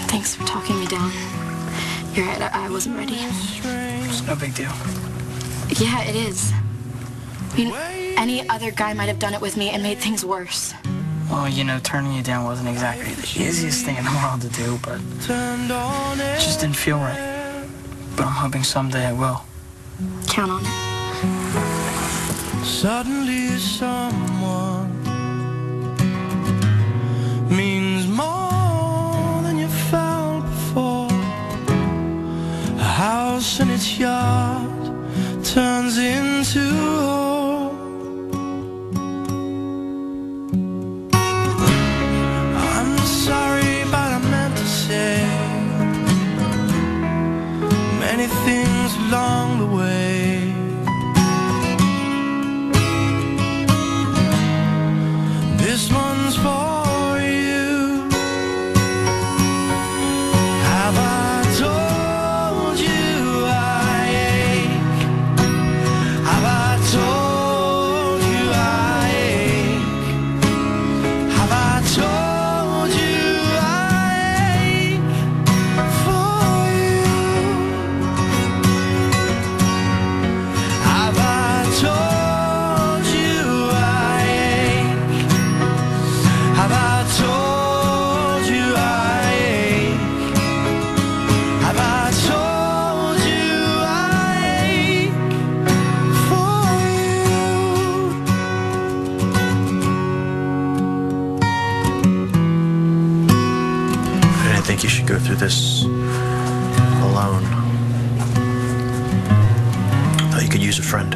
Thanks for talking me down. You're right, I wasn't ready. It's no big deal. Yeah, it is. I mean, any other guy might have done it with me and made things worse. Well, you know, turning you down wasn't exactly the easiest thing in the world to do, but it just didn't feel right. But I'm hoping someday it will. Count on it. Suddenly someone means more than you felt before. A house and its yard turns into home. I'm sorry, but I meant to say many things along the way. This one's for you. Have I told you I ache? Have I told you I ache? Have I told you I ache for you? Have I told you I ache? Have I told you I ache? Have I told you I ache for you? I didn't think you should go through this alone. Thought you could use a friend.